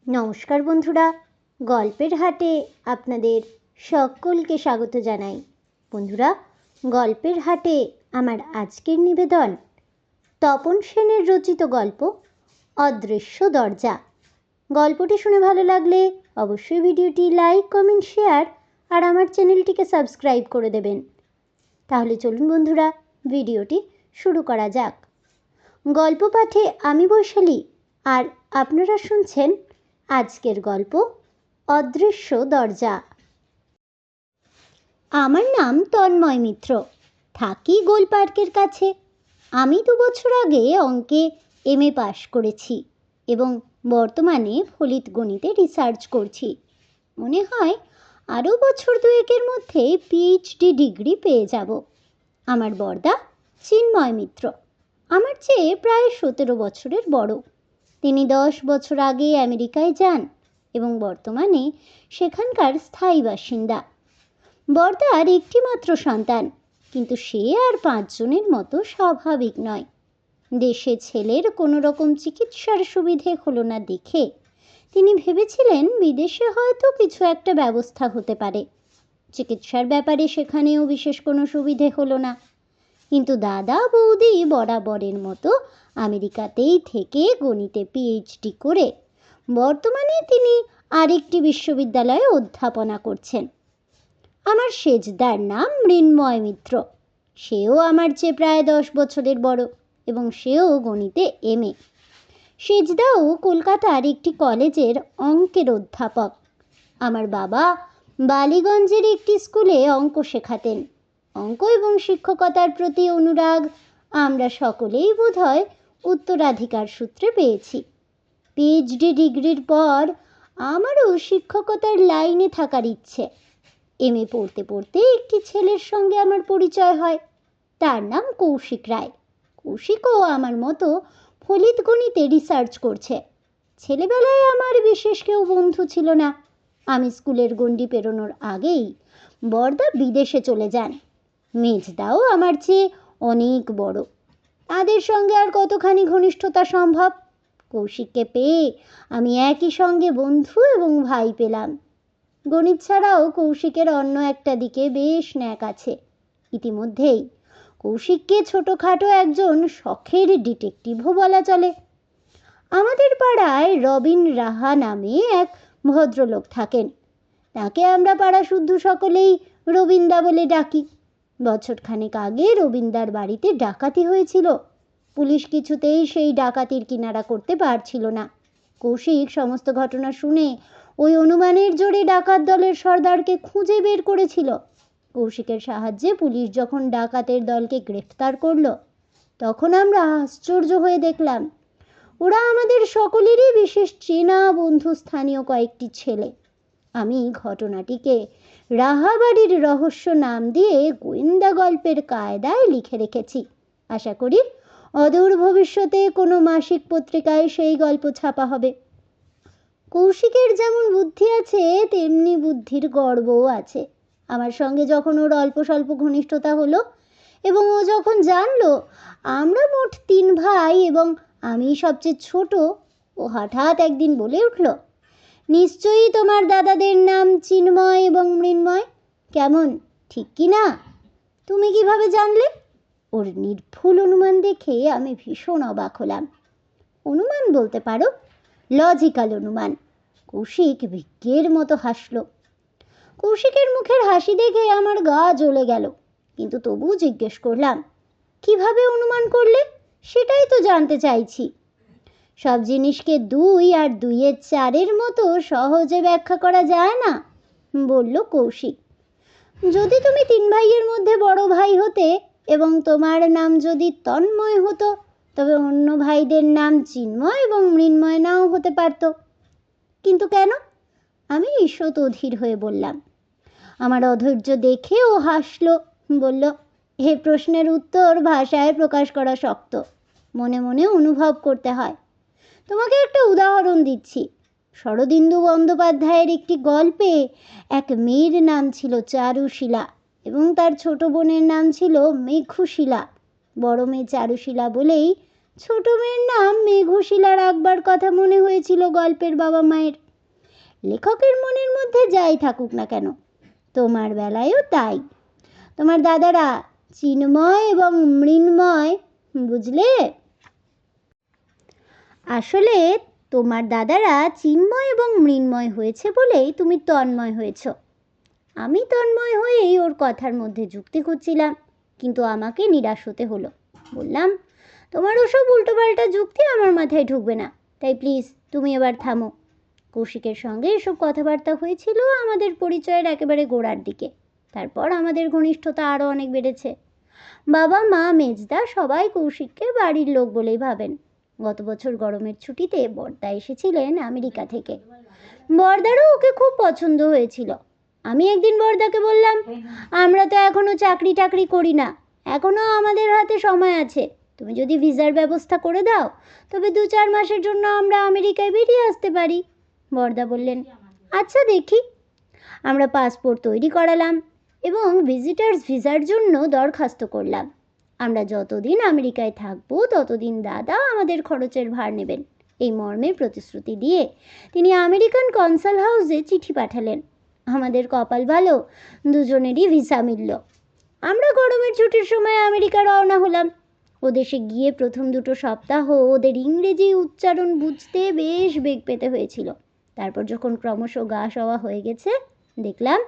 নমস্কার বন্ধুরা, গল্পের হাটে আপনাদের সকলকে স্বাগত জানাই। বন্ধুরা, গল্পের হাটে আমার আজকের নিবেদন তপন সেনের রচিত গল্প অদৃশ্য দরজা। গল্পটি শুনে ভালো লাগলে অবশ্যই ভিডিওটি লাইক, কমেন্ট, শেয়ার আর আমার চ্যানেলটিকে সাবস্ক্রাইব করে দেবেন। তাহলে চলুন বন্ধুরা, ভিডিওটি শুরু করা যাক। গল্প পাঠে আমি বৈশালী, আর আপনারা শুনছেন আজকের গল্প অদৃশ্য দরজা। আমার নাম তন্ময় মিত্র, থাকি গোল পার্কের কাছে। আমি 2 বছর আগে অঙ্কে MA পাশ করেছি এবং বর্তমানে ফলিত গণিতে রিসার্চ করছি। মনে হয় আরও বছর 2-এর মধ্যে PhD ডিগ্রি পেয়ে যাব। আমার বড়দা চিন্ময় মিত্র আমার চেয়ে প্রায় 17 বছরের বড়। তিনি 10 বছর আগে আমেরিকায় যান এবং বর্তমানে সেখানকার স্থায়ী বাসিন্দা। বড়দার একটি মাত্র সন্তান, কিন্তু সে আর 5 জনের মতো স্বাভাবিক নয়। দেশে ছেলের কোনো রকম চিকিৎসার সুবিধে হলো না দেখে তিনি ভেবেছিলেন বিদেশে হয়তো কিছু একটা ব্যবস্থা হতে পারে। চিকিৎসার ব্যাপারে সেখানেও বিশেষ কোনো সুবিধে হলো না, কিন্তু দাদা বৌদি বরাবরের মতো আমেরিকাতেই থেকে গণিতে PhD করে বর্তমানে তিনি আরেকটি বিশ্ববিদ্যালয়ে অধ্যাপনা করছেন। আমার সেজদার নাম মৃন্ময় মিত্র। সেও আমার চেয়ে প্রায় 10 বছরের বড় এবং সেও গণিতে MA। সেজদাও কলকাতার একটি কলেজের অঙ্কের অধ্যাপক। আমার বাবা বালিগঞ্জের একটি স্কুলে অঙ্ক শেখাতেন। অঙ্ক এবং শিক্ষকতার প্রতি অনুরাগ আমরা সকলেই বোধহয় উত্তরাধিকার সূত্রে পেয়েছি। PhD ডিগ্রির পর আমারও শিক্ষকতার লাইনে থাকার ইচ্ছে। MA পড়তে পড়তে একটি ছেলের সঙ্গে আমার পরিচয় হয়। তার নাম কৌশিক রায়। কৌশিকও আমার মতো ফলিত গণিতে রিসার্চ করছে। ছেলেবেলায় আমার বিশেষ কেউ বন্ধু ছিল না। আমি স্কুলের গণ্ডি পেরোনোর আগেই বড়দা বিদেশে চলে যান। মেজদাও আমার চেয়ে অনেক বড়। তাদের সঙ্গে আর কতখানি ঘনিষ্ঠতা সম্ভব? কৌশিককে পেয়ে আমি একই সঙ্গে বন্ধু এবং ভাই পেলাম। গণিত ছাড়াও কৌশিকের অন্য একটা দিকে বেশ ন্যাক আছে। ইতিমধ্যেই কৌশিককে ছোটোখাটো একজন শখের ডিটেকটিভও বলা চলে। আমাদের পাড়ায় রবিন রাহা নামে এক ভদ্রলোক থাকেন। তাকে আমরা পাড়া শুদ্ধ সকলেই রবিনদা বলে ডাকি। বছরখানেক আগে রবিনদার বাড়িতে ডাকাতি হয়েছিল। পুলিশ কিছুতেই সেই ডাকাতির কিনারা করতে পারছিল না। কৌশিক সমস্ত ঘটনা শুনে ওই অনুমানের জোরে ডাকাত দলের সর্দারকে খুঁজে বের করেছিল। কৌশিকের সাহায্যে পুলিশ যখন ডাকাতের দলকে গ্রেফতার করলো, তখন আমরা আশ্চর্য হয়ে দেখলাম ওরা আমাদের সকলেরই বিশেষ চেনা বন্ধু, স্থানীয় কয়েকটি ছেলে। আমি ঘটনাটিকে রাহাবাড়ির রহস্য নাম দিয়ে গোয়েন্দা গল্পের কায়দায় লিখে রেখেছি। আশা করি অদূর ভবিষ্যতে কোনো মাসিক পত্রিকায় সেই গল্প ছাপা হবে। কৌশিকের যেমন বুদ্ধি আছে তেমনি বুদ্ধির গর্বও আছে। আমার সঙ্গে যখন ওর অল্প স্বল্প ঘনিষ্ঠতা হলো এবং ও যখন জানলো আমরা মোট 3 ভাই এবং আমি সবচেয়ে ছোট, ও হঠাৎ একদিন বলে উঠল, নিশ্চয়ই তোমার দাদাদের নাম চিন্ময় এবং মৃন্ময়। কেমন, ঠিক কি না? তুমি কিভাবে জানলে? ওর নির্ভুল অনুমান দেখে আমি ভীষণ অবাক হলাম। অনুমান বলতে পারো, লজিক্যাল অনুমান। কৌশিক বিজ্ঞের মতো হাসল। কৌশিকের মুখের হাসি দেখে আমার গা জ্বলে গেল, কিন্তু তবু জিজ্ঞেস করলাম, কিভাবে অনুমান করলে? সেটাই তো জানতে চাইছি। সব জিনিসকে 2 আর 2 4 মতো সহজে ব্যাখ্যা করা যায় না, বলল কৌশিক। যদি তুমি 3 ভাইয়ের মধ্যে বড় ভাই হতে এবং তোমার নাম যদি তন্ময় হতো, তবে অন্য ভাইদের নাম চিন্ময় এবং মৃন্ময় নাও হতে পারত। কিন্তু কেন? আমি ঈষৎ অধীর হয়ে বললাম। আমার অধৈর্য দেখে ও হাসল, বলল, এ প্রশ্নের উত্তর ভাষায় প্রকাশ করা শক্ত, মনে মনে অনুভব করতে হয়। তোমাকে একটা উদাহরণ দিচ্ছি। শরদিন্দু বন্দ্যোপাধ্যায়ের একটি গল্পে এক মেয়ের নাম ছিল চারুশীলা এবং তার ছোট বোনের নাম ছিল মেঘুশীলা। বড় মেয়ে চারুশীলা বলেই ছোট মেয়ের নাম মেঘশিলা রাখবার কথা মনে হয়েছিল গল্পের বাবা মায়ের। লেখকের মনের মধ্যে যাই থাকুক না কেন, তোমার বেলায়ও তাই। তোমার দাদারা চিন্ময় এবং মৃন্ময়, বুঝলে? আসলে তোমার দাদারা চিন্ময় এবং মৃন্ময় হয়েছে বলেই তুমি তন্ময় হয়েছ। আমি তন্ময় হয়েই ওর কথার মধ্যে যুক্তি খুঁজছিলাম, কিন্তু আমাকে নিরাশ হতে হলো। বললাম, তোমার ওসব উল্টোপাল্টা যুক্তি আমার মাথায় ঢুকবে না, তাই প্লিজ তুমি এবার থামো। কৌশিকের সঙ্গে এসব কথাবার্তা হয়েছিল আমাদের পরিচয়ের একেবারে গোড়ার দিকে। তারপর আমাদের ঘনিষ্ঠতা আরও অনেক বেড়েছে। বাবা মা মেজদা সবাই কৌশিককে বাড়ির লোক বলেই ভাবেন। গত বছর গরমের ছুটিতে বর্দা এসেছিলেন আমেরিকা থেকে। বর্দারও ওকে খুব পছন্দ হয়েছিল। আমি একদিন বর্দাকে বললাম, আমরা তো এখনো চাকরি টাকরি করি না, এখনো আমাদের হাতে সময় আছে। তুমি যদি ভিসার ব্যবস্থা করে দাও তবে 2-4 মাসের জন্য আমরা আমেরিকায় বেরিয়ে আসতে পারি। বর্দা বললেন, আচ্ছা দেখি। আমরা পাসপোর্ট তৈরি করালাম এবং ভিজিটার্স ভিসার জন্য দরখাস্ত করলাম। আমরা যতদিন আমেরিকায় থাকবো ততদিন দাদা আমাদের খরচের ভার নেবেন, এই মর্মে প্রতিশ্রুতি দিয়ে তিনি আমেরিকান কনসাল হাউসে চিঠি পাঠালেন। আমাদের কপাল ভালো, দুজনেরই ভিসা মিলল। আমরা গরমের ছুটির সময় আমেরিকা রওনা হলাম। ও দেশে গিয়ে প্রথম 2 সপ্তাহ ওদের ইংরেজি উচ্চারণ বুঝতে বেশ বেগ পেতে হয়েছিল। তারপর যখন ক্রমশ গা সওয়া হয়ে গেছে, দেখলাম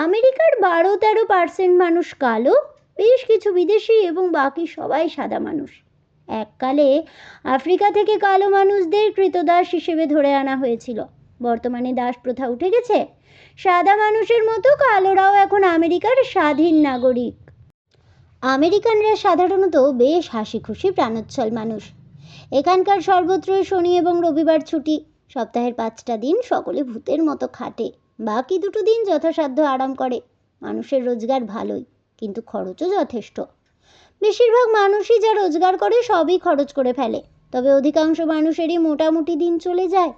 আমেরিকার 12-13% মানুষ কালো, বেশ কিছু বিদেশি এবং বাকি সবাই সাদা মানুষ। এককালে আফ্রিকা থেকে কালো মানুষদের কৃতদাস হিসেবে ধরে আনা হয়েছিল। বর্তমানে দাস প্রথা উঠে গেছে। সাদা মানুষের মতো কালোরাও এখন আমেরিকার স্বাধীন নাগরিক। আমেরিকানরা সাধারণত বেশ হাসি খুশি প্রাণোচ্ছল মানুষ। এখানকার সর্বত্রই শনি এবং রবিবার ছুটি। সপ্তাহের 5টা দিন সকলে ভূতের মতো খাটে, বাকি 2 দিন যথাসাধ্য আরাম করে। মানুষের রোজগার ভালোই, কিন্তু খরচও যথেষ্ট। বেশিরভাগ মানুষই যা রোজগার করে সবই খরচ করে ফেলে, তবে অধিকাংশ মানুষেরই মোটামুটি দিন চলে যায়।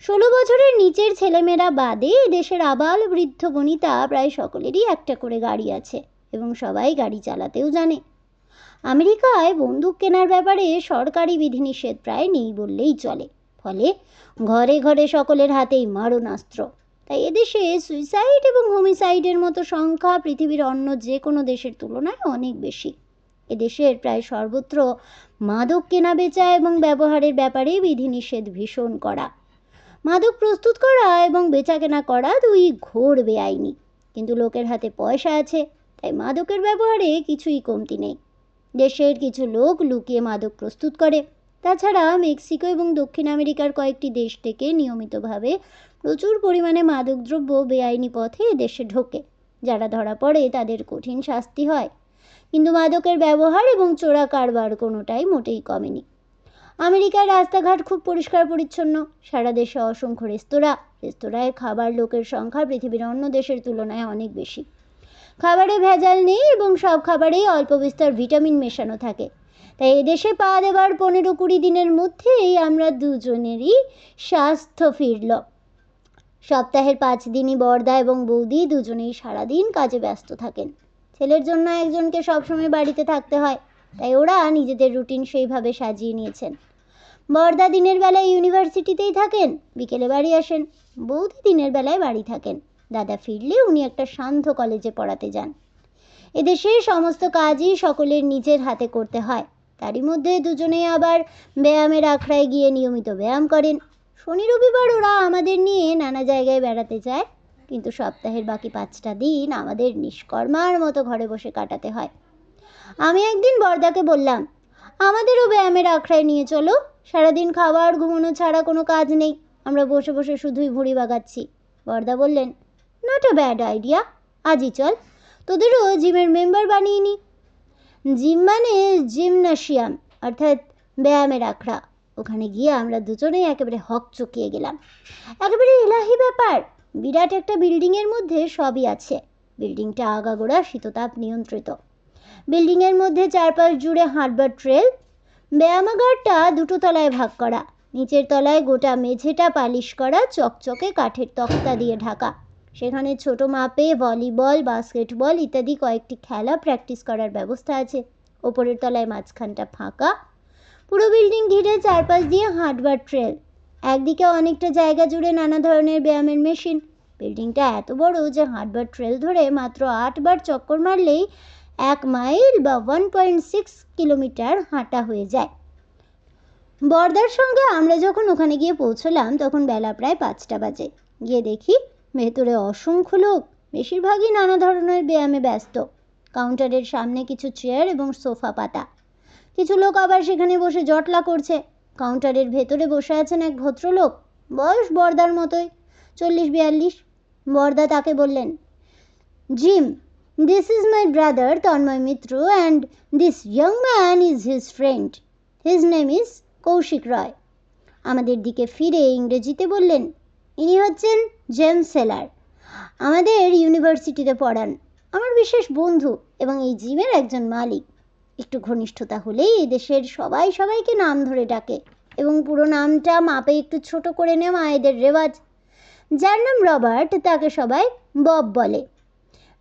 16 বছরের নিচের ছেলেমেয়েরা বাদে দেশের আবাল বৃদ্ধ বনিতা প্রায় সকলেরই একটা করে গাড়ি আছে এবং সবাই গাড়ি চালাতেও জানে। আমেরিকায় বন্দুক কেনার ব্যাপারে সরকারি বিধিনিষেধ প্রায় নেই বললেই চলে। ফলে ঘরে ঘরে সকলের হাতেই মারণাস্ত্র। তাই এদেশে সুইসাইড এবং হোমিসাইডের মতো সংখ্যা পৃথিবীর অন্য যে কোনো দেশের তুলনায় অনেক বেশি। এদেশের প্রায় সর্বত্র মাদক কেনা বেচা এবং ব্যবহারের ব্যাপারে বিধিনিষেধ ভীষণ করা। মাদক প্রস্তুত করা এবং বেচাকেনা করা 2 ঘোর বেআইনি, কিন্তু লোকের হাতে পয়সা আছে, তাই মাদকের ব্যবহারে কিছুই কমতি নেই। দেশের কিছু লোক লুকিয়ে মাদক প্রস্তুত করে। তাছাড়া মেক্সিকো এবং দক্ষিণ আমেরিকার কয়েকটি দেশ থেকে নিয়মিতভাবে প্রচুর পরিমাণে মাদকদ্রব্য বেআইনি পথে দেশে ঢোকে। যারা ধরা পড়ে তাদের কঠিন শাস্তি হয়, কিন্তু মাদকের ব্যবহার এবং চোরা কারবার কোনোটাই মোটেই কমেনি। আমেরিকার রাস্তাঘাট খুব পরিষ্কার পরিচ্ছন্ন। সারা দেশে অসংখ্য রেস্তোরাঁয় খাবার লোকের সংখ্যা পৃথিবীর অন্য দেশের তুলনায় অনেক বেশি। খাবারে ভেজাল নেই এবং সব খাবারেই অল্প বিস্তর ভিটামিন মেশানো থাকে। তাই এদেশে পা দেবার 15-20 দিনের মধ্যেই আমরা দুজনেরই স্বাস্থ্য ফিরল। সপ্তাহের 5 দিনই বর্দা এবং বৌদি দুজনেই সারাদিন কাজে ব্যস্ত থাকেন। ছেলের জন্য একজনকে সবসময় বাড়িতে থাকতে হয়, তাই ওরা নিজেদের রুটিন সেইভাবে সাজিয়ে নিয়েছেন। বর্দা দিনের বেলায় ইউনিভার্সিটিতেই থাকেন, বিকেলে বাড়ি আসেন। বৌদি দিনের বেলায় বাড়ি থাকেন। দাদা ফিরলে উনি একটা সান্ধ্য কলেজে পড়াতে যান। এদেশে সমস্ত কাজই সকলের নিজের হাতে করতে হয়। তারই মধ্যে দুজনেই আবার ব্যায়ামের আখড়ায় গিয়ে নিয়মিত ব্যায়াম করেন। শনি রবিবার ওরা আমাদের নিয়ে নানা জায়গায় বেড়াতে যায়, কিন্তু সপ্তাহের বাকি 5টা দিন আমাদের নিষ্কর্মার মতো ঘরে বসে কাটাতে হয়। আমি একদিন বর্দাকে বললাম, আমাদেরও ব্যায়ামের আখড়ায় নিয়ে চলো। সারাদিন খাবার ঘুমানো ছাড়া কোনো কাজ নেই, আমরা বসে বসে শুধুই ভুঁড়ি বাগাচ্ছি। বর্দা বললেন, নট আ ব্যাড আইডিয়া, আজই চল, তোদেরও জিমের মেম্বার বানিয়ে নি। জিম মানে জিমনাশিয়াম, অর্থাৎ ব্যায়ামের আখড়া। ওখানে গিয়ে আমরা দুজনেই একেবারে হকচকিয়ে গেলাম। একেবারে এলাহি ব্যাপার। বিরাট একটা বিল্ডিংয়ের মধ্যে সবই আছে। বিল্ডিংটা আগাগোড়া শীততাপ নিয়ন্ত্রিত। বিল্ডিংয়ের মধ্যে চারপাশ জুড়ে হাঁটবার ট্রেল। ব্যায়ামাগারটা 2 তলায় ভাগ করা। নিচের তলায় গোটা মেঝেটা পালিশ করা চকচকে কাঠের তক্তা দিয়ে ঢাকা। সেখানে ছোট মাপে ভলিবল, বাস্কেটবল ইত্যাদি কয়েকটি খেলা প্র্যাকটিস করার ব্যবস্থা আছে। ওপরের তলায় মাঝখানটা ফাঁকা। পুরো বিল্ডিং ঘিরে চারপাশ দিয়ে হাঁটবার ট্রেল, একদিকে অনেকটা জায়গা জুড়ে নানা ধরনের ব্যায়ামের মেশিন। বিল্ডিংটা এত বড় যে হাঁটবার ট্রেল ধরে মাত্র 8বার চক্কর মারলেই 1 মাইল বা 1.6 কিলোমিটার হাঁটা হয়ে যায়। বর্দার সঙ্গে আমরা যখন ওখানে গিয়ে পৌঁছলাম তখন বেলা প্রায় 5টা বাজে। গিয়ে দেখি ভেতরে অসংখ্য লোক, বেশিরভাগই নানা ধরনের ব্যায়ামে ব্যস্ত। কাউন্টারের সামনে কিছু চেয়ার এবং সোফা পাতা, কিছু লোক আবার সেখানে বসে জটলা করছে। কাউন্টারের ভেতরে বসে আছেন এক ভদ্রলোক, বয়স বর্দার মতোই, 40-42। বর্দা তাকে বললেন, Jim, this is my brother Tanmoy Mitra and this young man is his friend, his name is Kaushik Roy. আমাদের দিকে ফিরে ইংরেজিতে বললেন, ইনি হচ্ছেন জেমস সেলার, আমাদের ইউনিভার্সিটিতে পড়ান, আমার বিশেষ বন্ধু এবং এই জিমের একজন মালিক। একটু ঘনিষ্ঠতা হলেই এদেশের সবাই সবাইকে নাম ধরে ডাকে এবং পুরো নামটা মাপে একটু ছোট করে নেওয়া এদের রেওয়াজ। যার নাম রবার্ট তাকে সবাই বব বলে,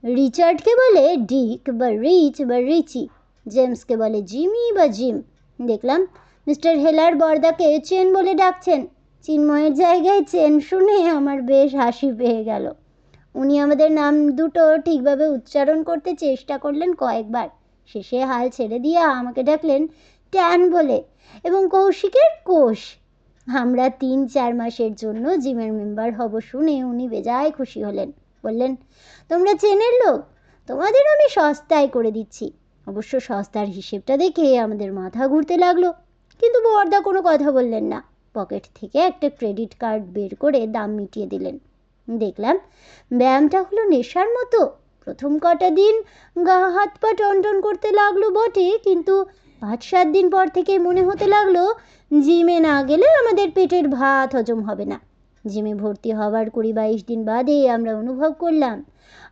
রিচার্ডকে বলে ডিক বা রিচ বা রিচি, জেমসকে বলে জিমি বা জিম। দেখলাম মিস্টার হেলার বর্দাকে চেন বলে ডাকছেন। চিন্ময়ের জায়গায় চেন শুনে আমার বেশ হাসি পেয়ে গেল। উনি আমাদের নাম দুটো ঠিকভাবে উচ্চারণ করতে চেষ্টা করলেন কয়েকবার, শেষে হাল ছেড়ে দিয়ে আমাকে ডাকলেন ট্যান বলে এবং কৌশিকের কোষ। আমরা 3-4 মাসের জন্য জিমের মেম্বার হব শুনে উনি বেজায় খুশি হলেন। বললেন, তোমরা চেনের লোক, তোমাদের আমি সস্তায় করে দিচ্ছি। অবশ্য সস্তার হিসেবটা দেখে আমাদের মাথা ঘুরতে লাগলো, কিন্তু বর্দা কোনো কথা বললেন না। পকেট থেকে একটা ক্রেডিট কার্ড বের করে দাম মিটিয়ে দিলেন। দেখলাম ব্যায়ামটা হলো নেশার মতো। প্রথম কটা দিন গা হাত পা টনটন করতে লাগলো বটে, কিন্তু 5-7 দিন পর থেকে মনে হতে লাগলো জিমে না গেলে আমাদের পেটের ভাত হজম হবে না। জিমে ভর্তি হওয়ার 20-22 দিন বাদে আমরা অনুভব করলাম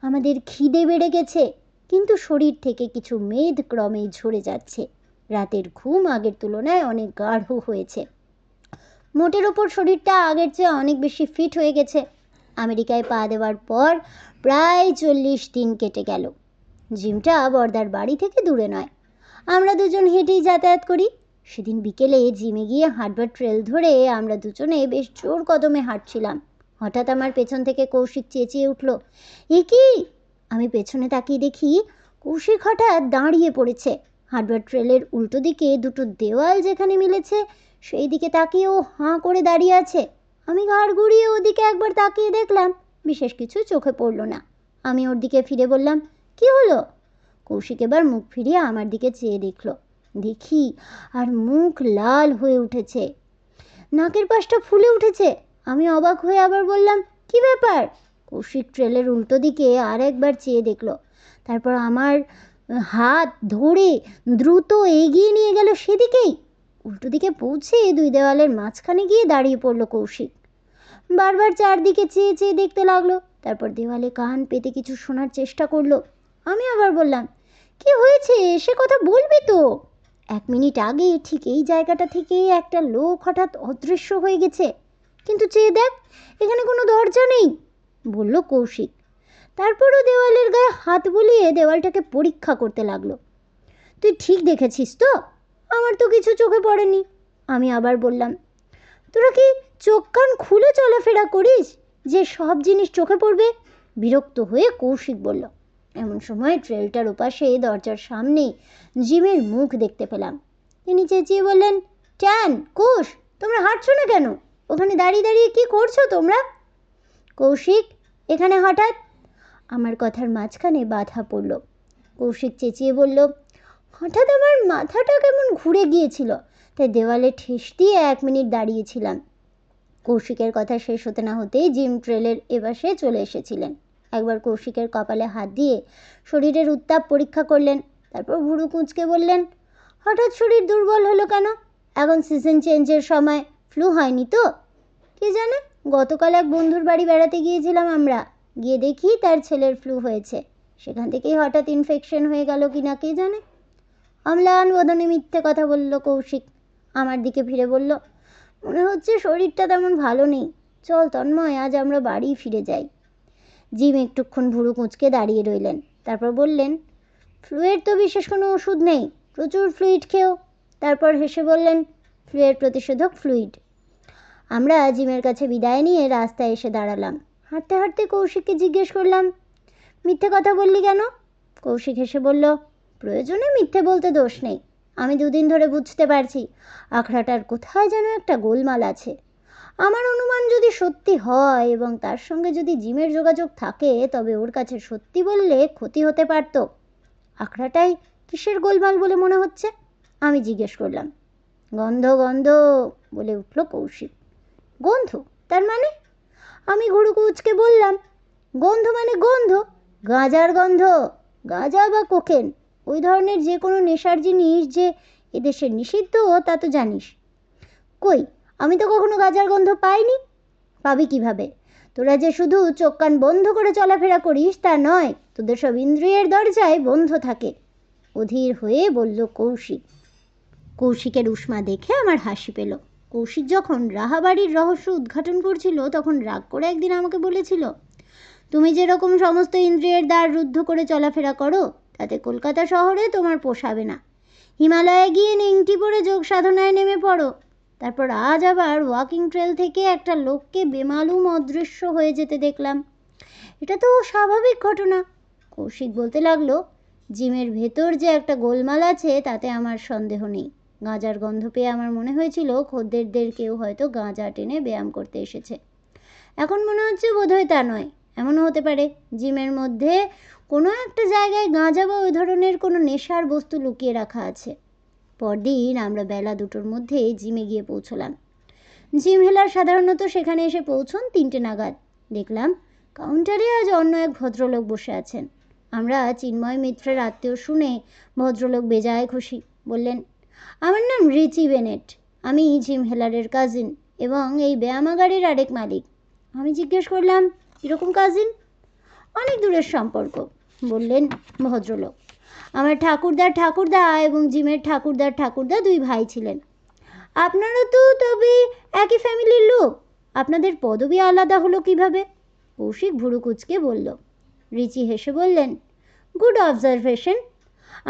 আমাদের খিদে বেড়ে গেছে, কিন্তু শরীর থেকে কিছু মেদ ক্রমেই ঝরে যাচ্ছে। রাতের ঘুম আগের তুলনায় অনেক গাঢ় হয়েছে। মোটের ওপর শরীরটা আগের চেয়ে অনেক বেশি ফিট হয়ে গেছে। আমেরিকায় পা দেওয়ার পর প্রায় 40 দিন কেটে গেল। জিমটা বর্দার বাড়ি থেকে দূরে নয়, আমরা দুজন হেঁটেই যাতায়াত করি। সেদিন বিকেলে জিমে গিয়ে হাঁটবার ট্রেল ধরে আমরা দুজনে বেশ জোর কদমে হাঁটছিলাম। হঠাৎ আমার পেছন থেকে কৌশিক চেঁচিয়ে উঠল, এ কি? আমি পেছনে তাকিয়ে দেখি কৌশিক হঠাৎ দাঁড়িয়ে পড়েছে। হাঁটবার ট্রেলের উল্টো দিকে দুটো দেওয়াল যেখানে মিলেছে সেই দিকে তাকিয়ে ও হাঁ করে দাঁড়িয়ে আছে। আমি ঘাড় ঘুরিয়ে ওদিকে একবার তাকিয়ে দেখলাম, বিশেষ কিছু চোখে পড়ল না। আমি ওর দিকে ফিরে বললাম, কি হলো? কৌশিক এবার মুখ ফিরিয়ে আমার দিকে চেয়ে দেখল। দেখি আর মুখ লাল হয়ে উঠেছে, নাকের পাশটা ফুলে উঠেছে। আমি অবাক হয়ে আবার বললাম, কি ব্যাপার? কৌশিক ট্রেলের উল্টো দিকে আর একবার চেয়ে দেখল, তারপর আমার হাত ধরে দ্রুত এগিয়ে নিয়ে গেল সেদিকেই। উল্টো দিকে পৌঁছে 2 দেওয়ালের মাঝখানে গিয়ে দাঁড়িয়ে পড়ল কৌশিক। বারবার চারদিকে চেয়ে চেয়ে দেখতে লাগলো, তারপর দেওয়ালে কান পেতে কিছু শোনার চেষ্টা করলো। আমি আবার বললাম, কি হয়েছে সে কথা বলবি তো? 1 মিনিট আগে ঠিক এই জায়গাটা থেকে একটা লোক হঠাৎ অদৃশ্য হয়ে গেছে, কিন্তু চেয়ে দেখ এখানে কোনো দরজা নেই, বলল কৌশিক। তারপরও দেওয়ালের গায়ে হাত বুলিয়ে দেওয়ালটাকে পরীক্ষা করতে লাগলো। তুই ঠিক দেখেছিস তো? আমার তো কিছু চোখে পড়েনি। আমি আবার বললাম, তোরা কি চোখ কান খুলে চলাফেরা করিস যে সব জিনিস চোখে পড়বে? বিরক্ত হয়ে কৌশিক বলল। এমন সময় ট্রেলটার ওপাশে দরজার সামনে জিমের মুখ দেখতে পেলাম। তিনি চেঁচিয়ে বললেন, ট্যান, কোষ, তোমরা হাঁটছো না কেন? ওখানে দাঁড়িয়ে দাঁড়িয়ে কি করছো তোমরা? কৌশিক এখানে হঠাৎ? আমার কথার মাঝখানে বাধা পড়ল। কৌশিক চেঁচিয়ে বলল, হঠাৎ আমার মাথাটা কেমন ঘুরে গিয়েছিল, তাই দেওয়ালে ঠেস দিয়ে 1 মিনিট দাঁড়িয়েছিলাম। কৌশিকের কথা শেষ হতে না হতেই জিম ট্রেলের এপাশে চলে এসেছিলেন। একবার কৌশিকের কপালে হাত দিয়ে শরীরের উত্তাপ পরীক্ষা করলেন, তারপর ভুরু কুঁচকে বললেন, হঠাৎ শরীর দুর্বল হলো কেন? এখন সিজন চেঞ্জের সময়, ফ্লু হয়নি তো? কে জানে, গতকাল এক বন্ধুর বাড়ি বেড়াতে গিয়েছিলাম আমরা, গিয়ে দেখি তার ছেলের ফ্লু হয়েছে। সেখান থেকেই হঠাৎ ইনফেকশন হয়ে গেল কিনা কে জানে। অম্লান বদনে মিথ্যে কথা বলল কৌশিক। আমার দিকে ফিরে বলল, মনে হচ্ছে শরীরটা তেমন ভালো নেই, চল তন্ময় আজ আমরা বাড়ি ফিরে যাই। জিম একটুক্ষণ ভুরু কুঁচকে দাঁড়িয়ে রইলেন, তারপর বললেন, ফ্লুয়ের তো বিশেষ কোনো ওষুধ নেই, প্রচুর ফ্লুইড খেও। তারপর হেসে বললেন, ফ্লুয়ের প্রতিষেধক ফ্লুইড। আমরা জিমের কাছে বিদায় নিয়ে রাস্তায় এসে দাঁড়ালাম। হাঁটতে হাঁটতে কৌশিককে জিজ্ঞেস করলাম, মিথ্যে কথা বললি কেন? কৌশিক হেসে বলল, প্রয়োজনে মিথ্যে বলতে দোষ নেই। আমি 2 দিন ধরে বুঝতে পারছি আখড়াটার কোথায় যেন একটা গোলমাল আছে। আমার অনুমান যদি সত্যি হয় এবং তার সঙ্গে যদি জিমের যোগাযোগ থাকে, তবে ওর কাছে সত্যি বললে ক্ষতি হতে পারত। আখড়াটাই কিসের গোলমাল বলে মনে হচ্ছে? আমি জিজ্ঞেস করলাম। গন্ধ গন্ধ বলে উঠল কৌশিক। গন্ধ? তার মানে? আমি ঘুরু কুচকে বললাম, গন্ধ মানে গন্ধ, গাঁজার গন্ধ। গাঁজা বা কোকেন, ওই ধরনের যে কোনো নেশার জিনিস যে এদেশে নিষিদ্ধ তা তো জানিস। কই, আমি তো কখনো গাঁজার গন্ধ পাইনি। পাবি কিভাবে? তোরা যে শুধু চোখ কান বন্ধ করে চলাফেরা করিস তা নয়, তোদের সব ইন্দ্রিয়ের দরজায় বন্ধ থাকে, অধীর হয়ে বলল কৌশিক। কৌশিকের উষ্মা দেখে আমার হাসি পেল। কৌশিক যখন রাহাবাড়ির রহস্য উদ্ঘাটন করছিল তখন রাগ করে একদিন আমাকে বলেছিল, তুমি যেরকম সমস্ত ইন্দ্রিয়ের দ্বার রুদ্ধ করে চলাফেরা করো তাতে কলকাতা শহরে তোমার পোষাবে না। হিমালয়ে গিয়ে নেংটি পরে যোগ সাধনায় নেমে পড়ো। তারপর আজ আবার ওয়াকিং ট্রেল থেকে একটা লোককে বেমালুম অদৃশ্য হয়ে যেতে দেখলাম। এটা তো স্বাভাবিক ঘটনা। কৌশিক বলতে লাগলো, জিমের ভেতর যে একটা গোলমাল আছে তাতে আমার সন্দেহ নেই। গাঁজার গন্ধ পেয়ে আমার মনে হয়েছিল খদ্দেরদের কেউ হয়তো গাঁজা টেনে ব্যায়াম করতে এসেছে। এখন মনে হচ্ছে বোধহয় তা নয়, এমনও হতে পারে জিমের মধ্যে কোনো একটা জায়গায় গাঁজা বা ওই ধরনের কোনো নেশার বস্তু লুকিয়ে রাখা আছে। পরদিন আমরা বেলা 2টোর মধ্যে জিমে গিয়ে পৌঁছলাম। জিম হেলার সাধারণত সেখানে এসে পৌঁছন 3টে নাগাদ। দেখলাম কাউন্টারে আজ অন্য এক ভদ্রলোক বসে আছেন। আমরা চিন্ময় মিত্রের আত্মীয় শুনে ভদ্রলোক বেজায় খুশি। বললেন, আমার নাম রিচি বেনেট, আমি জিম হেলারের কাজিন এবং এই ব্যায়ামাগারের আরেক মালিক। আমি জিজ্ঞেস করলাম, এরকম কাজিন? অনেক দূরের সম্পর্ক, বললেন ভদ্রলোক। আমার ঠাকুরদা এবং জিমের ঠাকুরদা 2 ভাই ছিলেন। আপনারা তো তবে একই ফ্যামিলির লোক, আপনাদের পদবি আলাদা হলো কিভাবে? কৌশিক ভুরু কুচকে বলল। রিচি হেসে বললেন, গুড অবজারভেশন।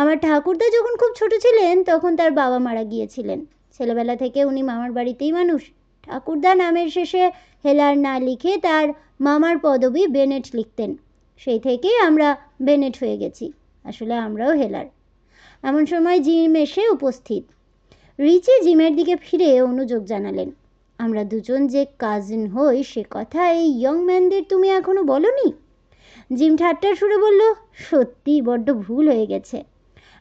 আমার ঠাকুরদা যখন খুব ছোট ছিলেন তখন তার বাবা মারা গিয়েছিলেন। ছেলেবেলা থেকে উনি মামার বাড়িতেই মানুষ। ঠাকুরদা নামের শেষে হেলার না লিখে তার মামার পদবি বেনেট লিখতেন। সেই থেকেই আমরা বেনেট হয়ে গেছি। আসলে আমরাও হেলার। এমন সময় জিম এসে উপস্থিত। রিচি জিমের দিকে ফিরে অনুযোগ জানালেন, আমরা দুজন যে কাজিন হই সে কথা এই ইয়ং ম্যানদের তুমি এখনো বলনি? জিম ঠাট্টার সুরে বলল, সত্যি বড্ড ভুল হয়ে গেছে।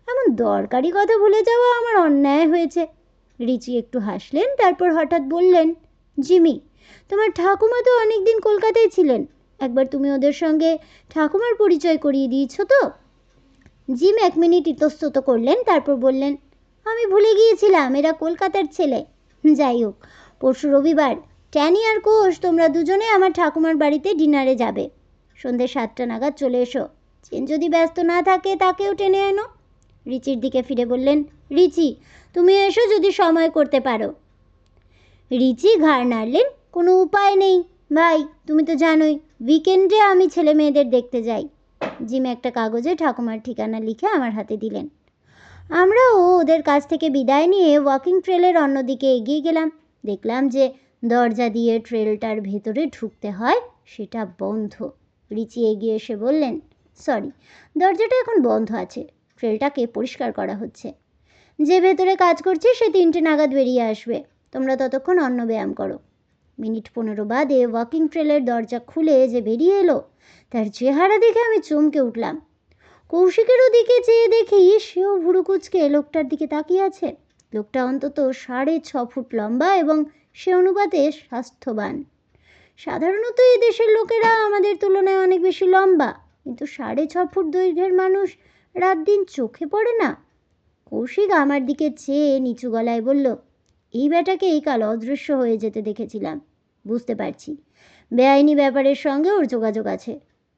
এমন দরকারি কথা ভুলে যাওয়া আমার অন্যায় হয়েছে। রিচি একটু হাসলেন, তারপর হঠাৎ বললেন, জিমি, তোমার ঠাকুমা তো অনেকদিন কলকাতায় ছিলেন। একবার তুমি ওদের সঙ্গে ঠাকুমার পরিচয় করিয়ে দিয়েছ তো? জিম 1 মিনিট ইতস্তত করলেন, তারপর বললেন, আমি ভুলে গিয়েছিলাম এরা কলকাতার ছেলে। যাই হোক, পরশু রবিবার ট্যানি আর কোষ তোমরা দুজনে আমার ঠাকুমার বাড়িতে ডিনারে যাবে। সন্ধ্যে 7টা নাগাদ চলে এসো। চেন যদি ব্যস্ত না থাকে তাকেও টেনে এনো। রিচির দিকে ফিরে বললেন, রিচি, তুমি এসো যদি সময় করতে পারো। রিচি ঘাড় নাড়লেন, কোনো উপায় নেই ভাই, তুমি তো জানোই উইকেন্ডে আমি ছেলে মেয়েদের দেখতে যাই। জিম একটা কাগজে ঠাকুমার ঠিকানা লিখে আমার হাতে দিলেন। আমরাও ওদের কাছ থেকে বিদায় নিয়ে ওয়াকিং ট্রেলের অন্যদিকে এগিয়ে গেলাম। দেখলাম যে দরজা দিয়ে ট্রেলটার ভেতরে ঢুকতে হয় সেটা বন্ধ। রিচি এগিয়ে এসে বললেন, সরি, দরজাটা এখন বন্ধ আছে, ট্রেলটাকে পরিষ্কার করা হচ্ছে। যে ভেতরে কাজ করছে সে 3টে নাগাদ বেরিয়ে আসবে। তোমরা ততক্ষণ অন্য ব্যায়াম করো। মিনিট 15 বাদে ওয়াকিং ট্রেলের দরজা খুলে যে বেরিয়ে এলো তার চেহারা দেখে আমি চমকে উঠলাম। কৌশিকেরও দিকে চেয়ে দেখি সেও ভুরু কুচকে লোকটার দিকে তাকিয়ে আছে। লোকটা অন্তত 6.5 ফুট লম্বা এবং সে অনুপাতে স্বাস্থ্যবান। সাধারণত এই দেশের লোকেরা আমাদের তুলনায় অনেক বেশি লম্বা, কিন্তু 6.5 ফুট দৈর্ঘ্যের মানুষ রাত দিন চোখে পড়ে না। কৌশিক আমার দিকে চেয়ে নিচু গলায় বলল, এই ব্যাটাকেই কাল অদৃশ্য হয়ে যেতে দেখেছিলাম। বুঝতে পারছি বেআইনি ব্যাপারের সঙ্গে ওর যোগাযোগ আছে।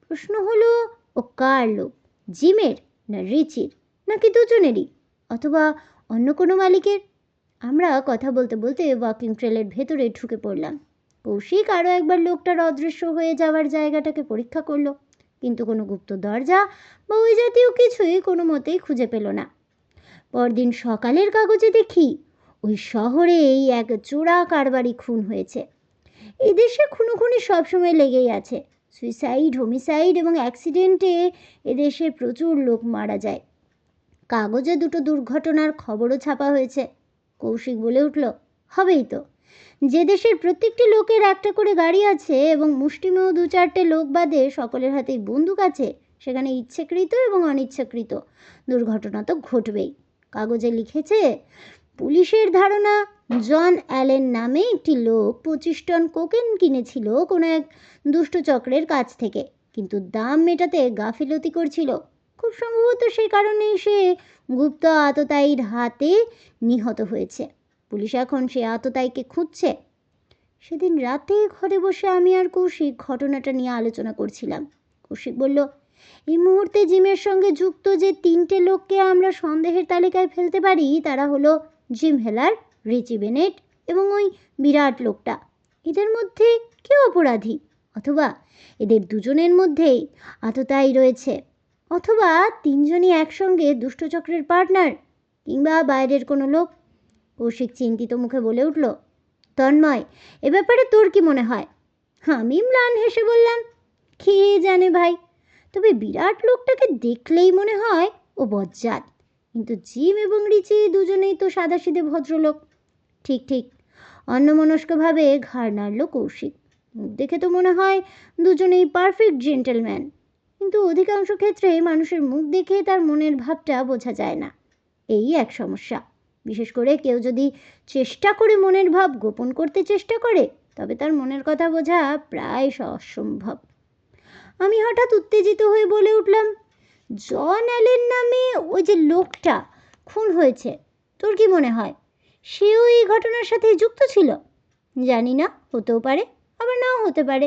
প্রশ্ন হলো, ও কার লোক? জিমের না রিচির, নাকি দুজনেরই, অথবা অন্য কোনো মালিকের? আমরা কথা বলতে বলতে ওয়াকিং ট্রেলের ভেতরে ঢুকে পড়লাম। কৌশিক আরও একবার লোকটার অদৃশ্য হয়ে যাওয়ার জায়গাটাকে পরীক্ষা করলো, কিন্তু কোনো গুপ্ত দরজা বা ওই জাতীয় কিছুই কোনো মতেই খুঁজে পেল না। পরদিন সকালের কাগজে দেখি ওই শহরেই এক চোরা কারবারি খুন হয়েছে। এদেশে খুনোখুনি সবসময় লেগেই আছে। সুইসাইড, হোমিসাইড এবং অ্যাক্সিডেন্টে এদেশে প্রচুর লোক মারা যায়। কাগজে দুটো দুর্ঘটনার খবরও ছাপা হয়েছে। কৌশিক বলে উঠল, হবেই তো। যে দেশের প্রত্যেকটি লোকের একটা করে গাড়ি আছে এবং মুষ্টিমেয় 2-4টে লোক বাদে সকলের হাতেই বন্দুক আছে, সেখানে ইচ্ছাকৃত এবং অনিচ্ছাকৃত দুর্ঘটনা তো ঘটবেই। কাগজে লিখেছে, পুলিশের ধারণা জন অ্যালেন নামে একটি লোক 25 টন কোকেন কিনেছিল কোনো এক দুষ্ট চক্রের কাছ থেকে, কিন্তু দাম মেটাতে গাফিলতি করছিল। খুব সম্ভবত সেই কারণেই সে গুপ্ত আততায়ীর হাতে নিহত হয়েছে। পুলিশ এখন সে আততায়ীকে খুঁজছে। সেদিন রাতে ঘরে বসে আমি আর কৌশিক ঘটনাটা নিয়ে আলোচনা করছিলাম। কৌশিক বলল, এই মুহূর্তে জিমের সঙ্গে যুক্ত যে 3টে লোককে আমরা সন্দেহের তালিকায় ফেলতে পারি তারা হলো জিম হেলার, রিচি বেনেট এবং ওই বিরাট লোকটা। এদের মধ্যে কে অপরাধী? অথবা এদের দুজনের মধ্যেই আততায়ী রয়েছে, অথবা 3জনই একসঙ্গে দুষ্টচক্রের পার্টনার, কিংবা বাইরের কোনো লোক। কৌশিক চিন্তিত মুখে বলে উঠল, তন্ময়, এ ব্যাপারে তোর কি মনে হয়? আমি ম্লান হেসে বললাম, কে জানে ভাই, তবে বিরাট লোকটাকে দেখলেই মনে হয় ও বজ্জাত। কিন্তু জিম এবং রিচি দুজনেই তো সাদাসিধে ভদ্রলোক। ঠিক ঠিক, অন্যমনস্কভাবে ঘাড় নাড়ল কৌশিক। মুখ দেখে তো মনে হয় দুজনেই পারফেক্ট জেন্টেলম্যান, কিন্তু অধিকাংশ ক্ষেত্রে মানুষের মুখ দেখে তার মনের ভাবটা বোঝা যায় না। এই এক সমস্যা। বিশেষ করে কেউ যদি চেষ্টা করে মনের ভাব গোপন করতে চেষ্টা করে, তবে তার মনের কথা বোঝা প্রায় অসম্ভব। আমি হঠাৎ উত্তেজিত হয়ে বলে উঠলাম, জন অ্যালেন নামে ওই যে লোকটা খুন হয়েছে, তোর কি মনে হয় সেও এই ঘটনার সাথে যুক্ত ছিল? জানি না, হতেও পারে, আবার নাও হতে পারে।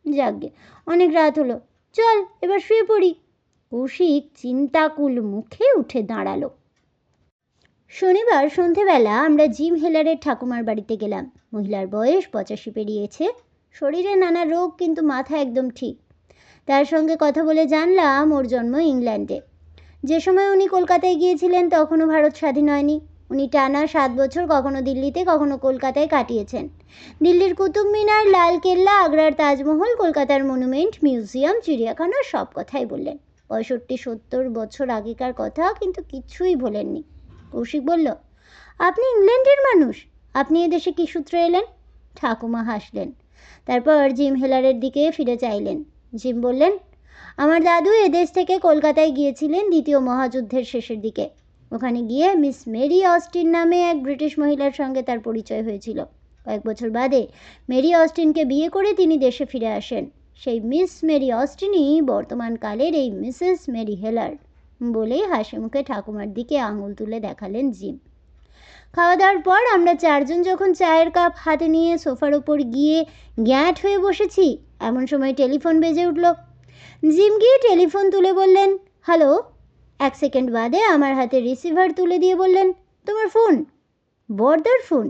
যাকগে, অনেক রাত হলো, চল এবার শুয়ে পড়ি। কৌশিক চিন্তাকুল মুখে উঠে দাঁড়ালো। শনিবার সন্ধেবেলা আমরা জিম হেলারের ঠাকুমার বাড়িতে গেলাম। মহিলার বয়স 85 পেরিয়েছে, শরীরে নানা রোগ, কিন্তু মাথা একদম ঠিক। তার সঙ্গে কথা বলে জানলাম ওর জন্ম ইংল্যান্ডে। যে সময় উনি কলকাতায় গিয়েছিলেন তখনও ভারত স্বাধীন হয়নি। উনি টানা 7 বছর কখনো দিল্লিতে কখনো কলকাতায় কাটিয়েছেন। দিল্লির কুতুব মিনার, লালকেল্লা, আগ্রার তাজমহল, কলকাতার মনুমেন্ট, মিউজিয়াম, চিড়িয়াখানা, সব কথাই বললেন। 65-70 বছর আগেকার কথা, কিন্তু কিছুই ভোলেননি। কৌশিক বলল, আপনি ইংল্যান্ডের মানুষ, আপনি এদেশে কী সূত্রে এলেন? ঠাকুমা হাসলেন, তারপর জিম হেলারের দিকে ফিরে চাইলেন। জিম বললেন, আমার দাদু এদেশ থেকে কলকাতায় গিয়েছিলেন দ্বিতীয় মহাযুদ্ধের শেষের দিকে। ওখানে গিয়ে মিস মেরি অস্টিন নামে এক ব্রিটিশ মহিলার সঙ্গে তার পরিচয় হয়েছিল। কয়েক বছর বাদে মেরি অস্টিনকে বিয়ে করে তিনি দেশে ফিরে আসেন। সেই মিস মেরি অস্টিনই বর্তমানকালের এই মিসেস মেরি হেলার। বলেই হাসি মুখে ঠাকুমার দিকে আঙুল তুলে দেখালেন জিম। খাওয়া দাওয়ার পর আমরা 4জন যখন চায়ের কাপ হাতে নিয়ে সোফার ওপর গিয়ে গ্যাঁট হয়ে বসেছি, এমন সময় টেলিফোন বেজে উঠল। জিম গিয়ে টেলিফোন তুলে বললেন, হ্যালো। 1 সেকেন্ড বাদে আমার হাতে রিসিভার তুলে দিয়ে বললেন, তোমার ফোন? বর্দার ফোন?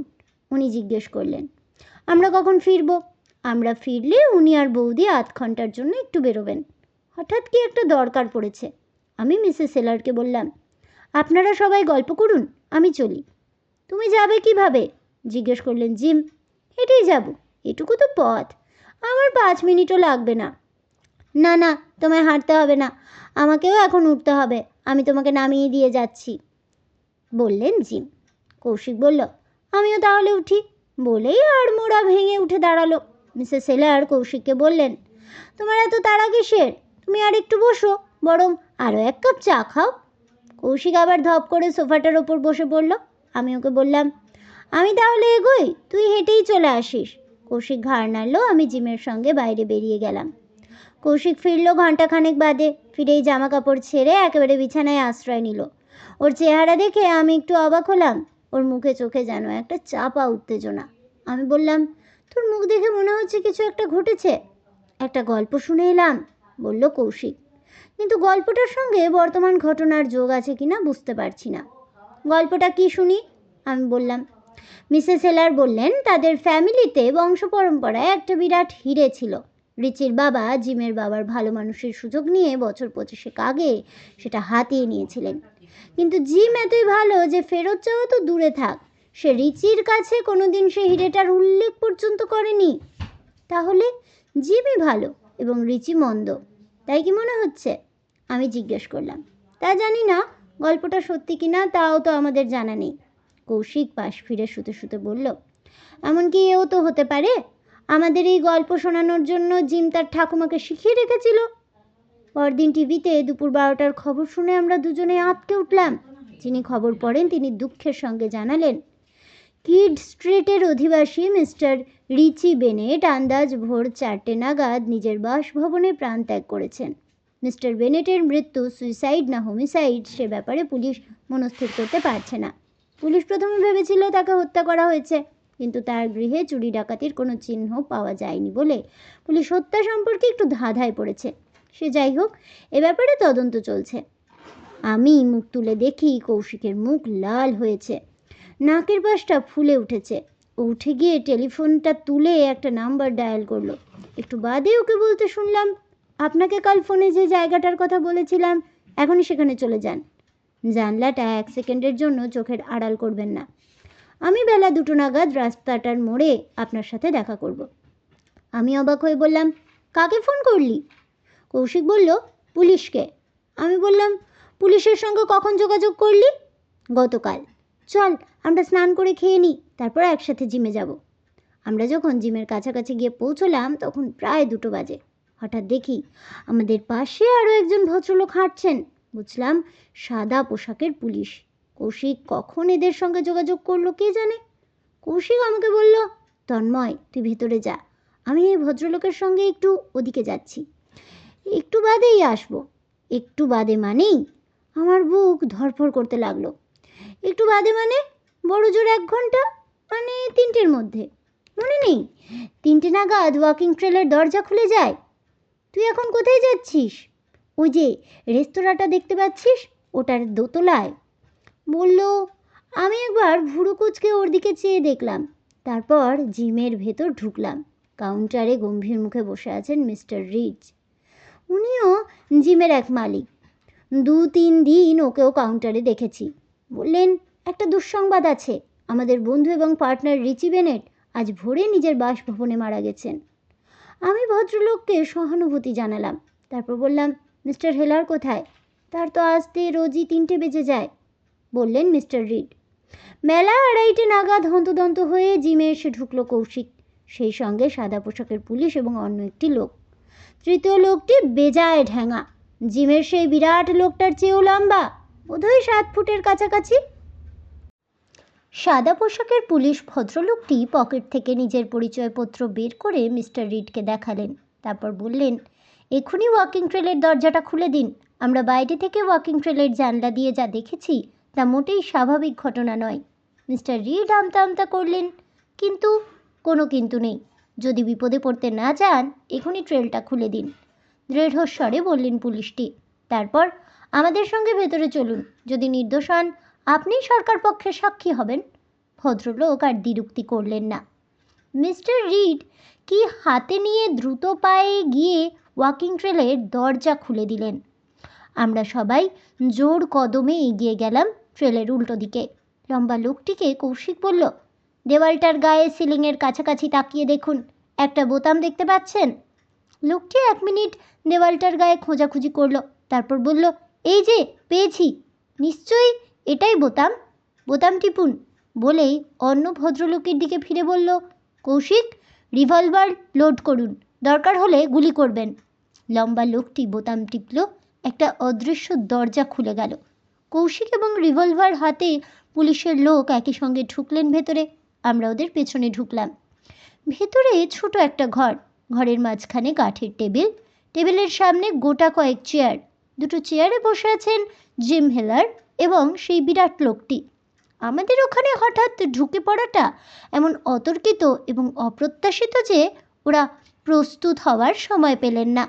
উনি জিজ্ঞেস করলেন, আমরা কখন ফিরব? আমরা ফিরলে উনি আর বৌদি 8 ঘন্টার জন্য একটু বেরোবেন। হঠাৎ কি একটা দরকার পড়েছে। আমি মিসেস হেলারকে বললাম, আপনারা সবাই গল্প করুন, আমি চলি। তুমি যাবে কিভাবে? জিজ্ঞেস করলেন জিম। হেঁটেই যাব, এটুকু তো পথ, আমার 5 মিনিটও লাগবে না। না না, তোমায় হাঁটতে হবে না, আমাকেও এখন উঠতে হবে, আমি তোমাকে নামিয়ে দিয়ে যাচ্ছি, বললেন জিম। কৌশিক বলল, আমিও তাহলে উঠি, বলেই আড়মোড়া ভেঙে উঠে দাঁড়ালো। মিসেস হেলার কৌশিককে বললেন, তোমার এত তাড়া কিসের? তুমি আর একটু বসো, বরং আরও 1 কাপ চা খাও। কৌশিক আবার ধপ করে সোফাটার ওপর বসে পড়ল। আমি ওকে বললাম, আমি তাহলে এগোই, তুই হেঁটেই চলে আসিস। কৌশিক ঘাড় নাড়ল। আমি জিমের সঙ্গে বাইরে বেরিয়ে গেলাম। কৌশিক ফিরল ঘণ্টাখানেক বাদে। ফিরেই জামা কাপড় ছেড়ে একেবারে বিছানায় আশ্রয় নিল। ওর চেহারা দেখে আমি একটু অবাক হলাম। ওর মুখে চোখে যেন একটা চাপা উত্তেজনা। আমি বললাম, তোর মুখ দেখে মনে হচ্ছে কিছু একটা ঘটেছে। একটা গল্প শুনে এলাম, বলল কৌশিক, কিন্তু গল্পটার সঙ্গে বর্তমান ঘটনার যোগ আছে কিনা বুঝতে পারছি না। গল্পটা কি শুনি? আমি বললাম। মিসেস হেলার বললেন, তাদের ফ্যামিলিতে বংশ পরম্পরায় একটা বিরাট হিরে ছিল। রিচির বাবা জিমের বাবার ভালো মানুষের সুযোগ নিয়ে বছর 25 আগে সেটা হাতিয়ে নিয়েছিলেন। কিন্তু জিম এতই ভালো যে ফেরত চাওয়া তো দূরে থাক, সে রিচির কাছে কোনোদিন সে হিরেটার উল্লেখ পর্যন্ত করেনি। তাহলে জিমই ভালো এবং রিচি মন্দ, তাই কি মনে হচ্ছে? আমি জিজ্ঞেস করলাম। তা জানি না, গল্পটা সত্যি কিনা তাও তো আমাদের জানা নেই। কৌশিক পাশ ফিরে শুতে শুতে বলল, এমনকি এও তো হতে পারে আমাদের এই গল্প শোনানোর জন্য জিম তার ঠাকুমাকে শিখিয়ে রেখেছিল। পরদিন টিভিতে দুপুর 12টার খবর শুনে আমরা দুজনে আঁতকে উঠলাম। যিনি খবর পড়েন তিনি দুঃখের সঙ্গে জানালেন, কিড স্ট্রিটের অধিবাসী মিস্টার রিচি বেনেট আন্দাজ ভোর 4টে নাগাদ নিজের বাসভবনে প্রাণত্যাগ করেছেন। মিস্টার বেনেটের মৃত্যু সুইসাইড না হোমিসাইড সে ব্যাপারে পুলিশ মনস্থির করতে পারছে না। পুলিশ প্রথমে ভেবেছিল তাকে হত্যা করা হয়েছে, কিন্তু তার গৃহে চুরি ডাকাতির কোনো চিহ্ন পাওয়া যায়নি বলে পুলিশ হত্যা সম্পর্কে একটু ধাঁধায় পড়েছে। সে যাই হোক, এ ব্যাপারে তদন্ত চলছে। আমি মুখ তুলে দেখি কৌশিকের মুখ লাল হয়েছে, নাকের পাশটা ফুলে উঠেছে। ও উঠে গিয়ে টেলিফোনটা তুলে একটা নাম্বার ডায়াল করলো। একটু বাদে ওকে বলতে শুনলাম, আপনাকে কাল ফোনে যে জায়গাটার কথা বলেছিলাম এখনই সেখানে চলে যান। জানলাটা 1 সেকেন্ডের জন্য চোখের আড়াল করবেন না। আমি বেলা 2টো নাগাদ রাস্তাটার মোড়ে আপনার সাথে দেখা করব। আমি অবাক হয়ে বললাম, কাকে ফোন করলি? কৌশিক বলল, পুলিশকে। আমি বললাম, পুলিশের সঙ্গে কখন যোগাযোগ করলি? গতকাল। চল আমরা স্নান করে খেয়ে নিই, তারপর একসাথে জিমে যাব। আমরা যখন জিমের কাছাকাছি গিয়ে পৌঁছলাম তখন প্রায় 2টো বাজে। হঠাৎ দেখি আমাদের পাশে আরও একজন ভদ্রলোক হাঁটছেন। বুঝলাম সাদা পোশাকের পুলিশ। কৌশিক কখন এদের সঙ্গে যোগাযোগ করলো কে জানে। কৌশিক আমাকে বলল, তন্ময় তুই ভেতরে যা, আমি এই ভদ্রলোকের সঙ্গে একটু ওদিকে যাচ্ছি, একটু বাদেই আসবো। একটু বাদে মানেই আমার বুক ধড়ফড় করতে লাগলো। একটু বাদে মানে বড় জোর 1 ঘন্টা, মানে 3টের মধ্যে। মনে নেই 3টে নাগাদ ওয়াকিং ট্রেলের দরজা খুলে যায়। তুই এখন কোথায় যাচ্ছিস? ওই যে রেস্তোরাঁটা দেখতে পাচ্ছিস ওটার দোতলায়। বলল। আমি একবার ভুরু কুঁচকে ওর দিকে চেয়ে দেখলাম, তারপর জিমের ভেতর ঢুকলাম। কাউন্টারে গম্ভীর মুখে বসে আছেন মিস্টার রিচ। উনিও জিমের এক মালিক। 2-3 দিন ওকেও কাউন্টারে দেখেছি। বললেন, একটা দুঃসংবাদ আছে, আমাদের বন্ধু এবং পার্টনার রিচি বেনেট আজ ভোরে নিজের বাসভবনে মারা গেছেন। আমি ভদ্রলোককে সহানুভূতি জানালাম, তারপর বললাম, মিস্টার হেলার কোথায়? তার তো আসতে রোজই 3টে বেজে যায়। বললেন মিস্টার রিড। বেলা 2:30 নাগাদ হন্তদন্ত হয়ে জিমে এসে ঢুকলো কৌশিক, সেই সঙ্গে সাদা পোশাকের পুলিশ এবং অন্য একটি লোক। তৃতীয় লোকটি বেজায় ঢ্যাঙা, জিমের সেই বিরাট লোকটার চেয়েও লম্বা, বোধহয় 7 ফুটের কাছাকাছি। সাদা পোশাকের পুলিশ ভদ্রলোকটি পকেট থেকে নিজের পরিচয়পত্র বের করে মিস্টার রিডকে দেখালেন। তারপর বললেন, এক্ষুনি ওয়াকিং ট্রেলের দরজাটা খুলে দিন। আমরা বাইরে থেকে ওয়াকিং ট্রেলের জানলা দিয়ে যা দেখেছি তা মোটেই স্বাভাবিক ঘটনা নয়। মিস্টার রিড আমতা আমতা করলেন, কিন্তু কোনো কিন্তু নেই। যদি বিপদে পড়তে না চান এখনই ট্রেলটা খুলে দিন, দৃঢ়স্বরে বললেন পুলিশটি। তারপর আমাদের সঙ্গে ভেতরে চলুন, যদি নির্দোষ হন আপনিই সরকার পক্ষে সাক্ষী হবেন। ভদ্রলোক আর দ্বিরুক্তি করলেন না। মিস্টার রিড কি হাতে নিয়ে দ্রুত পায়ে গিয়ে ওয়াকিং ট্রেলের দরজা খুলে দিলেন। আমরা সবাই জোর কদমে এগিয়ে গেলাম ট্রেলের উল্টো দিকে। লম্বা লোকটিকে কৌশিক বলল, দেওয়ালটার গায়ে সিলিংয়ের কাছাকাছি তাকিয়ে দেখুন, একটা বোতাম দেখতে পাচ্ছেন? লোকটি 1 মিনিট দেওয়ালটার গায়ে খোঁজাখুঁজি করলো, তারপর বলল, এই যে পেয়েছি, নিশ্চয়ই এটাই বোতাম, বোতাম টিপুন। বলেই অন্য ভদ্রলোকের দিকে ফিরে বলল, কৌশিক রিভলভার লোড করুন, দরকার হলে গুলি করবেন। লম্বা লোকটি বোতাম টিপল, একটা অদৃশ্য দরজা খুলে গেল। কৌশিক এবং রিভলভার হাতে পুলিশের লোক একই সঙ্গে ঢুকলেন ভেতরে। আমরা ওদের পেছনে ঢুকলাম। ভেতরে ছোট একটা ঘর, ঘরের মাঝখানে কাঠের টেবিল, টেবিলের সামনে গোটা কয়েক চেয়ার। 2টো চেয়ারে বসে আছেন জিম হেলার এবং সেই বিরাট লোকটি। আমাদের ওখানে হঠাৎ ঢুকে পড়াটা এমন অতর্কিত এবং অপ্রত্যাশিত যে ওরা প্রস্তুত হওয়ার সময় পেলেন না।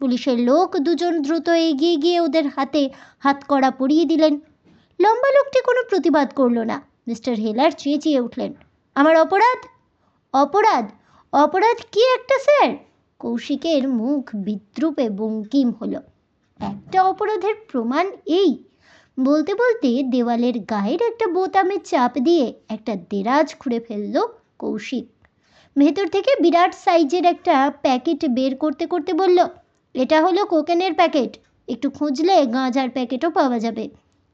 পুলিশের লোক 2জন দ্রুত এগিয়ে গিয়ে ওদের হাতে হাতকড়া পরিয়ে দিলেন। লম্বা লোকটি কোনো প্রতিবাদ করল না। মিস্টার হেলার চেঁচিয়ে উঠলেন, আমার অপরাধ? অপরাধ? অপরাধ কি একটা স্যার? কৌশিকের মুখ বিদ্রূপে বঙ্কিম হলো। একটা অপরাধের প্রমাণ এই, বলতে বলতে দেওয়ালের গায়ের একটা বোতামে চাপ দিয়ে একটা দেরাজ খুঁড়ে ফেলল কৌশিক। ভেতর থেকে বিরাট সাইজের একটা প্যাকেট বের করতে করতে বলল, এটা হলো কোকেনের প্যাকেট, একটু খুঁজলে গাঁজার প্যাকেটও পাওয়া যাবে।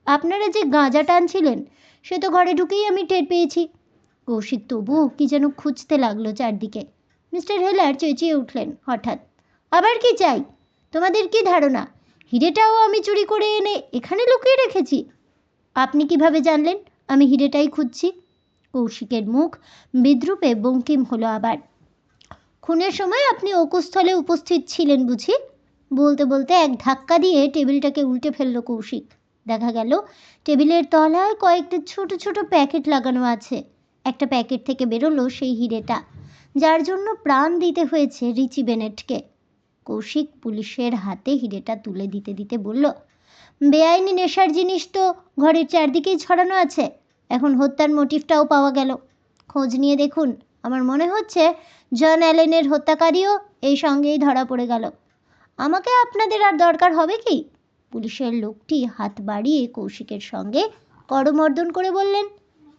আপনারা যে গাঁজা টানছিলেন সে তো ঘরে ঢুকেই আমি টের পেয়েছি। কৌশিক তবুও কি যেন খুঁজতে লাগলো চারদিকে। মিস্টার হেলার চেঁচিয়ে উঠলেন হঠাৎ, আবার কি চাই? তোমাদের কি ধারণা হিরেটাও আমি চুরি করে এনে এখানে লুকিয়ে রেখেছি? আপনি কিভাবে জানলেন আমি হিরেটাই খুঁজছি? কৌশিকের মুখ বিদ্রূপে বঙ্কিম হলো আবার। খুনের সময় আপনি অকুস্থলে উপস্থিত ছিলেন বুঝি? বলতে বলতে এক ধাক্কা দিয়ে টেবিলটাকে উল্টে ফেলল কৌশিক। দেখা গেল টেবিলের তলায় কয়েকটা ছোট ছোট প্যাকেট লাগানো আছে। একটা প্যাকেট থেকে বেরোলো সেই হিরেটা, যার জন্য প্রাণ দিতে হয়েছে রিচি বেনেটকে। কৌশিক পুলিশের হাতে হিরেটা তুলে দিতে দিতে বলল, বেআইনি নেশার জিনিস তো ঘরের চারদিকেই ছড়ানো আছে, এখন হত্যার মোটিভটাও পাওয়া গেল। খোঁজ নিয়ে দেখুন, আমার মনে হচ্ছে জন অ্যালেনের হত্যাকারীও এই সঙ্গেই ধরা পড়ে গেল। আমাকে আপনাদের আর দরকার হবে কি? পুলিশের লোকটি হাত বাড়িয়ে কৌশিকের সঙ্গে করমর্দন করে বললেন,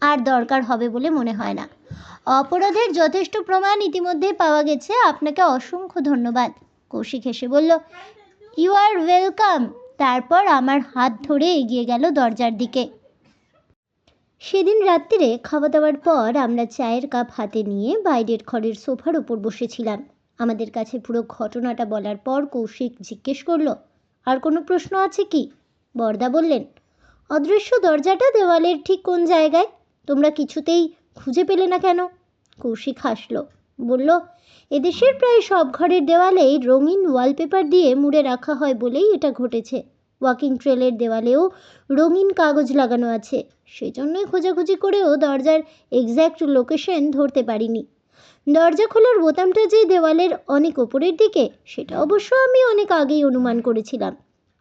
আর দরকার হবে বলে মনে হয় না। অপরাধের যথেষ্ট প্রমাণ ইতিমধ্যেই পাওয়া গেছে, আপনাকে অসংখ্য ধন্যবাদ। কৌশিক হেসে বলল, ইউ আর ওয়েলকাম। তারপর আমার হাত ধরে এগিয়ে গেল দরজার দিকে। সেদিন রাত্রিরে খাওয়া দাওয়ার পর আমরা চায়ের কাপ হাতে নিয়ে বাইরের ঘরের সোফার উপর বসেছিলাম। আমাদের কাছে পুরো ঘটনাটা বলার পর কৌশিক জিজ্ঞেস করল, আর কোনো প্রশ্ন আছে কি? বরদা বললেন, অদৃশ্য দরজাটা দেওয়ালের ঠিক কোন জায়গায়? তোমরা কিছুতেই খুঁজে পেলে না কেন? কৌশিক হাসল, বলল, এদেশের প্রায় সব ঘরের দেওয়ালেই রঙিন ওয়ালপেপার দিয়ে মুড়ে রাখা হয় বলেই এটা ঘটেছে। ওয়াকিং ট্রেলের দেওয়ালেও রঙিন কাগজ লাগানো আছে, সেজন্যই খোঁজাখুঁজি করেও দরজার এক্স্যাক্ট লোকেশন ধরতে পারিনি। দরজা খোলার বোতামটা যে দেওয়ালের অনেক ওপরের দিকে, সেটা অবশ্য আমি অনেক আগেই অনুমান করেছিলাম।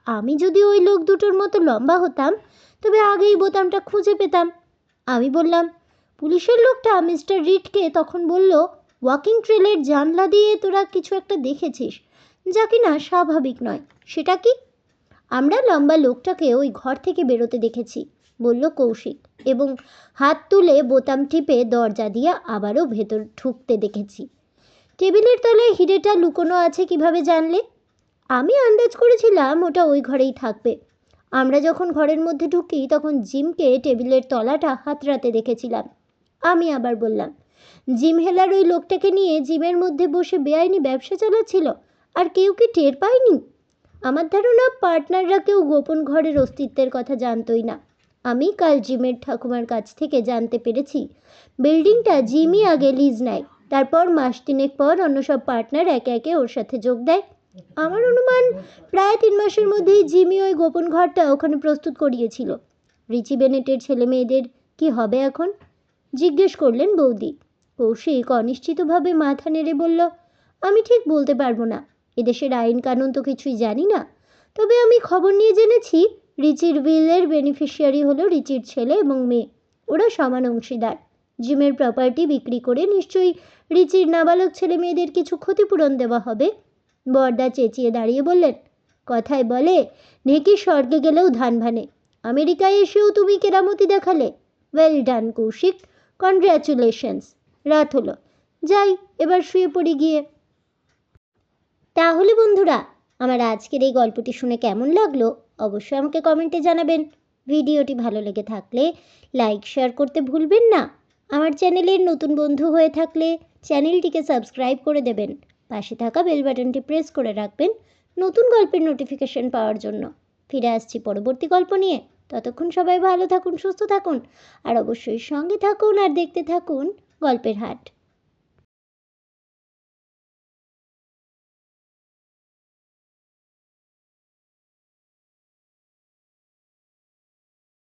আমি যদি ওই লোক দুটোর মতো লম্বা হতাম তবে আগেই বোতামটা খুঁজে পেতাম। আমি বললাম, পুলিশের লোকটা মিস্টার রিডকে তখন বলল, ওয়াকিং ট্রেলের জানলা দিয়ে তোরা কিছু একটা দেখেছিস, যা কিনা স্বাভাবিক নয়। সেটা কি? আমরা লম্বা লোকটাকে ওই ঘর থেকে বেরোতে দেখেছি, বলল কৌশিক, এবং হাত তুলে বোতাম টিপে দরজা দিয়ে আবারও ভেতর ঢুকতে দেখেছি। টেবিলের তলায় হিরেটা লুকোনো আছে কিভাবে জানলে? আমি আন্দাজ করেছিলাম ওটা ওই ঘরেই থাকবে। আমরা যখন ঘরের মধ্যে ঢুকি তখন জিমকে টেবিলের তলাটা হাতড়াতে দেখেছিলাম। আমি আবার বললাম, জিম হেলার ওই লোকটাকে নিয়ে জিমের মধ্যে বসে বেআইনি ব্যবসা চালাচ্ছিল, আর কেউ কি টের পায়নি? আমার ধারণা পার্টনাররা কেউ গোপন ঘরের অস্তিত্বের কথা জানতই না। আমি কাল জিমের ঠাকুমার কাছ থেকে জানতে পেরেছি বিল্ডিংটা জিমই আগে লিজ নেয়, তারপর মাস তিনেক পর অন্য সব পার্টনার একে একে ওর সাথে যোগ দেয়। আমার অনুমান প্রায় 3 মাসের মধ্যেই জিমি ওই গোপন ঘরটা ওখানে প্রস্তুত করিয়েছিল। রিচি বেনেটের ছেলে মেয়েদের কি হবে এখন? জিজ্ঞেস করলেন বৌদি। কৌশিক অনিশ্চিতভাবে মাথা নেড়ে বলল, আমি ঠিক বলতে পারবো না, এদেশের আইন কানুন তো কিছুই জানি না। তবে আমি খবর নিয়ে জেনেছি রিচির উইলের বেনিফিশিয়ারি হলো রিচির ছেলে এবং মেয়ে, ওরা সমান অংশীদার। জিমের প্রপার্টি বিক্রি করে নিশ্চয়ই রিচির নাবালক ছেলে মেয়েদের কিছু ক্ষতিপূরণ দেওয়া হবে। বরদা চেঁচিয়ে দাঁড়িয়ে বললেন, কথায় বলে নেকি স্বর্গে গেলেও ধান ভানে, আমেরিকায় এসেও তুমি কেরামতি দেখালে। Well done Kaushik, congratulations. রাত হলো, যাই এবার শুয়ে পড়ি গিয়ে। তাহলে বন্ধুরা, আমার আজকের এই গল্পটি শুনে কেমন লাগলো অবশ্যই আমাকে কমেন্টে জানাবেন। ভিডিওটি ভালো লেগে থাকলে লাইক শেয়ার করতে ভুলবেন না। আমার চ্যানেলের নতুন বন্ধু হয়ে থাকলে চ্যানেলটিকে সাবস্ক্রাইব করে দেবেন। পাশে থাকা বেল বাটনটি প্রেস করে রাখবেন নতুন গল্পের নোটিফিকেশন পাওয়ার জন্য। ফিরে আসছি পরবর্তী গল্প নিয়ে। ততক্ষণ সবাই ভালো থাকুন, সুস্থ থাকুন, আর অবশ্যই সঙ্গে থাকুন আর দেখতে থাকুন গল্পের হাট।